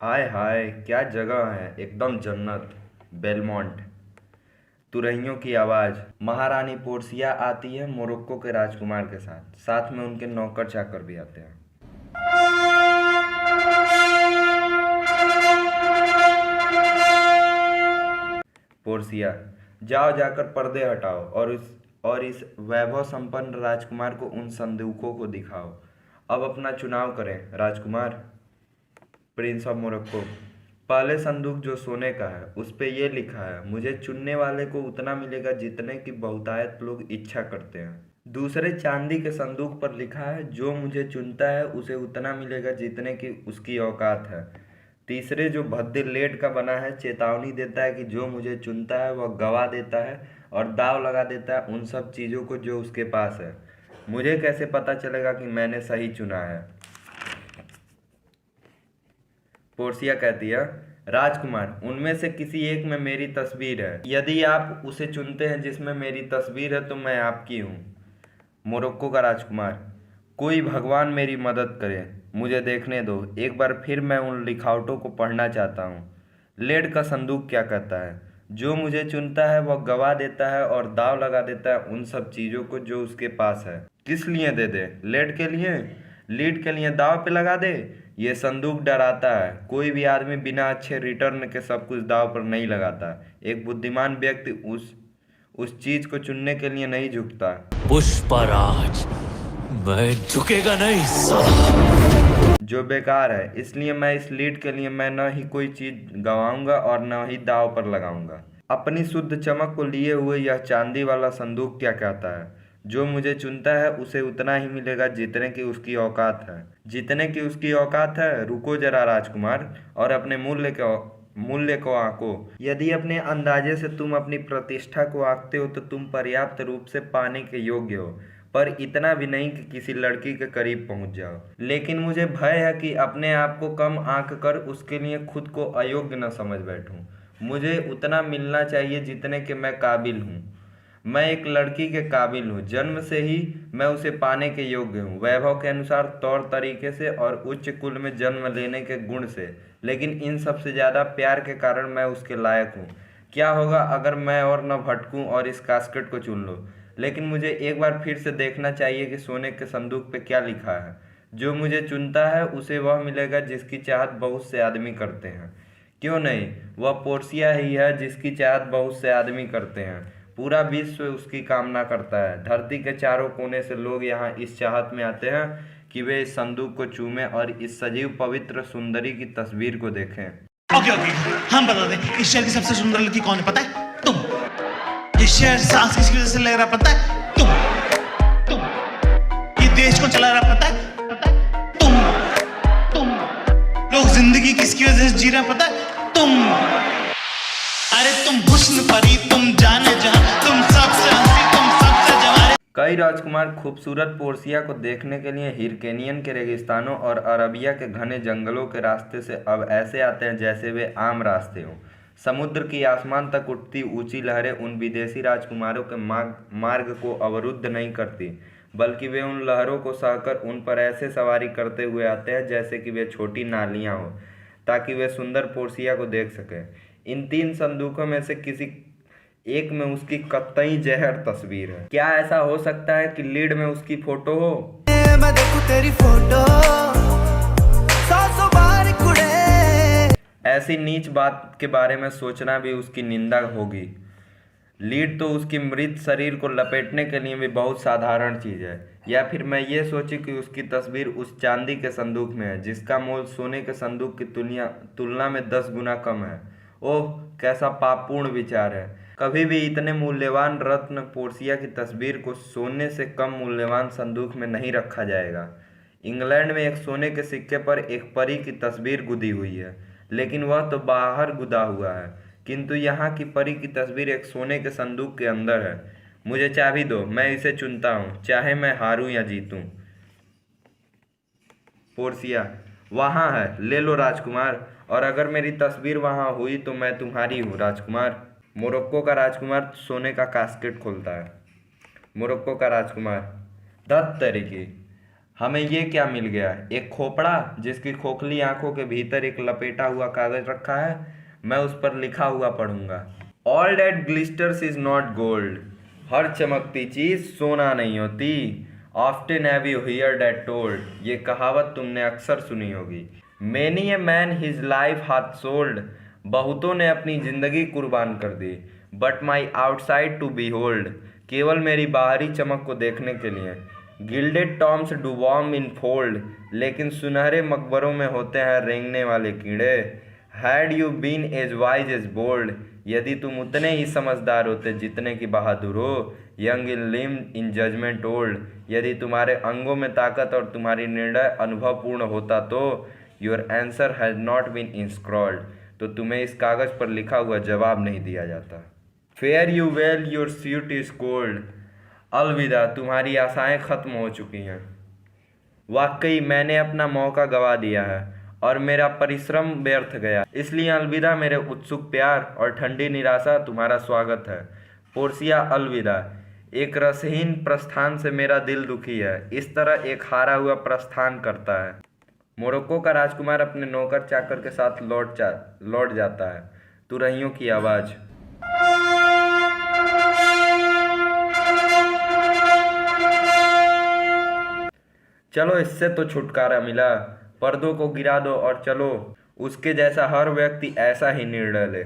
हाय हाय, क्या जगह है, एकदम जन्नत। बेलमोंट। तुरहियों की आवाज़। महारानी पोर्सिया आती है मोरक्को के राजकुमार के साथ, साथ में उनके नौकर चाकर भी आते हैं। पोर्सिया, जाओ जाकर पर्दे हटाओ और इस वैभव संपन्न राजकुमार को उन संदूकों को दिखाओ। अब अपना चुनाव करें राजकुमार। Prince of Morocco. पहले संदूक जो सोने का है उस पे ये लिखा है, मुझे चुनने वाले को उतना मिलेगा जितने की बहुतायत लोग इच्छा करते हैं। दूसरे चांदी के संदूक पर लिखा है, जो मुझे चुनता है उसे उतना मिलेगा जितने की उसकी औकात है। तीसरे जो भद्दे लेड का बना है, चेतावनी देता है कि जो मुझे चुनता है वह गवा देता है और दाव लगा देता है उन सब चीज़ों को जो उसके पास है। मुझे कैसे पता चलेगा कि मैंने सही चुना है? पोर्सिया कहती है, राजकुमार, उनमें से किसी एक में मेरी तस्वीर है। यदि आप उसे चुनते हैं जिसमें मेरी तस्वीर है तो मैं आपकी हूँ। मोरक्को का राजकुमार, कोई भगवान मेरी मदद करे, मुझे देखने दो, एक बार फिर मैं उन लिखावटों को पढ़ना चाहता हूँ। लेड का संदूक क्या कहता है? जो मुझे चुनता है वह गवा देता है और दाव लगा देता है उन सब चीज़ों को जो उसके पास है। किस लिए दे दे? लेड के लिए? लीड के लिए दाव पे लगा दे? ये संदूक डराता है। कोई भी आदमी बिना अच्छे रिटर्न के सब कुछ दाव पर नहीं लगाता। एक बुद्धिमान व्यक्ति उस चीज को चुनने के लिए नहीं झुकता। पुष्पराज, मैं झुकेगा नहीं साला। जो बेकार है, इसलिए मैं इस लीड के लिए मैं न ही कोई चीज गवाऊंगा और न ही दाव पर लगाऊंगा। अपनी शुद्ध चमक को लिए हुए यह चांदी वाला संदूक क्या कहता है? जो मुझे चुनता है उसे उतना ही मिलेगा जितने की उसकी औकात है। जितने की उसकी औकात है? रुको जरा राजकुमार, और अपने मूल्य को आंको। यदि अपने अंदाजे से तुम अपनी प्रतिष्ठा को आंकते हो तो तुम पर्याप्त रूप से पाने के योग्य हो, पर इतना भी नहीं कि किसी लड़की के करीब पहुंच जाओ। लेकिन मुझे भय है कि अपने आप को कम आंक कर उसके लिए खुद को अयोग्य न समझ बैठूं। मुझे उतना मिलना चाहिए जितने के मैं काबिल हूँ। मैं एक लड़की के काबिल हूँ, जन्म से ही मैं उसे पाने के योग्य हूँ, वैभव के अनुसार, तौर तरीके से और उच्च कुल में जन्म लेने के गुण से। लेकिन इन सबसे ज़्यादा प्यार के कारण मैं उसके लायक हूँ। क्या होगा अगर मैं और न भटकूं और इस कास्केट को चुन लूँ? लेकिन मुझे एक बार फिर से देखना चाहिए कि सोने के संदूक पे क्या लिखा है। जो मुझे चुनता है उसे वह मिलेगा जिसकी चाहत बहुत से आदमी करते हैं। क्यों नहीं, वह पोर्सिया ही है जिसकी चाहत बहुत से आदमी करते हैं। पूरा विश्व उसकी कामना करता है। धरती के चारों कोने से लोग यहाँ इस चाहत में आते हैं कि वे इस संदूक को चूमें और इस सजीव पवित्र सुंदरी की तस्वीर को देखें। ओके ओके, हम बता दें इस शहर की सबसे सुंदर लड़की कौन है, पता है? तुम। इस शहर सांस किसकी वजह से ले रहा, पता है? तुम। ये देश को चला रहा, पता है? तुम। लोग जिंदगी किसकी वजह से जी रहे, पता है? तुम। अरे तुम हुस्न परी, तुम जाने जहां, तुम सबसे हंसी, तुम सबसे जवान। कई राजकुमार खूबसूरत पोर्सिया को देखने के लिए हिरकेनियन के रेगिस्तानों और अरबिया के घने जंगलों के रास्ते से अब ऐसे आते हैं जैसे वे आम रास्ते हों। समुद्र की आसमान तक उठती ऊंची लहरें उन विदेशी राजकुमारों के मार्ग को अवरुद्ध नहीं करती, बल्कि वे उन लहरों को सहकर उन पर ऐसे सवारी करते हुए आते हैं जैसे कि वे छोटी नालियां हों, ताकि वे सुंदर पोर्सिया को देख सकें। इन तीन संदूकों में से किसी एक में उसकी कतई जहर तस्वीर है। क्या ऐसा हो सकता है कि लीड में उसकी फोटो हो? मैं देखूं तेरी फोटो, सौ बार कुड़े। ऐसी नीच बात के बारे में सोचना भी उसकी निंदा होगी। लीड तो उसकी मृत शरीर को लपेटने के लिए भी बहुत साधारण चीज है। या फिर मैं ये सोचूं कि उसकी तस्वीर उस चांदी के संदूक में है जिसका मोल सोने के संदूक की तुलना में 10 गुना कम है। ओह, कैसा पापपूर्ण विचार है। कभी भी इतने मूल्यवान रत्न पोर्सिया की तस्वीर को सोने से कम मूल्यवान संदूक में नहीं रखा जाएगा। इंग्लैंड में एक सोने के सिक्के पर एक परी की तस्वीर गुदी हुई है, लेकिन वह तो बाहर गुदा हुआ है, किंतु यहाँ की परी की तस्वीर एक सोने के संदूक के अंदर है। मुझे चाबी दो, मैं इसे चुनता हूँ, चाहे मैं हारूं या जीतूं। पोर्सिया, वहाँ है, ले लो राजकुमार, और अगर मेरी तस्वीर वहाँ हुई तो मैं तुम्हारी हूँ राजकुमार। मोरक्को का राजकुमार सोने का कास्केट खोलता है। मोरक्को का राजकुमार, धत तरीके, हमें ये क्या मिल गया? एक खोपड़ा जिसकी खोखली आंखों के भीतर एक लपेटा हुआ कागज रखा है। मैं उस पर लिखा हुआ पढ़ूंगा। All that glisters is not gold. हर चमकती चीज सोना नहीं होती। Often have you hear that told. ये कहावत तुमने अक्सर सुनी होगी। Many a man his life hath sold. बहुतों ने अपनी जिंदगी कुर्बान कर दी। But my outside to behold. केवल मेरी बाहरी चमक को देखने के लिए। Gilded tombs do worm enfold. लेकिन सुनहरे मकबरों में होते हैं रेंगने वाले कीड़े। Had you been as wise as bold. यदि तुम उतने ही समझदार होते जितने की बहादुर हो। Young in limb in judgment old. यदि तुम्हारे अंगों में ताकत और तुम्हारी निर्णय अनुभवपूर्ण होता तो। Your answer has not been inscrolled. तो तुम्हें इस कागज पर लिखा हुआ जवाब नहीं दिया जाता। Fair you well your suite is cold. अलविदा, तुम्हारी आशाएं खत्म हो चुकी हैं। वाकई मैंने अपना मौका गवा दिया है और मेरा परिश्रम व्यर्थ गया। इसलिए अलविदा मेरे उत्सुक प्यार और ठंडी निराशा, तुम्हारा स्वागत है। पोर्सिया अलविदा। एक रसहीन प्रस्थान से मेरा दिल दुखी है। इस तरह एक हारा हुआ प्रस्थान करता है। मोरक्को का राजकुमार अपने नौकर चाकर के साथ लौट जाता है। तुरहियों की आवाज़। चलो, इससे तो छुटकारा मिला। पर्दों को गिरा दो और चलो। उसके जैसा हर व्यक्ति ऐसा ही निर्णय ले।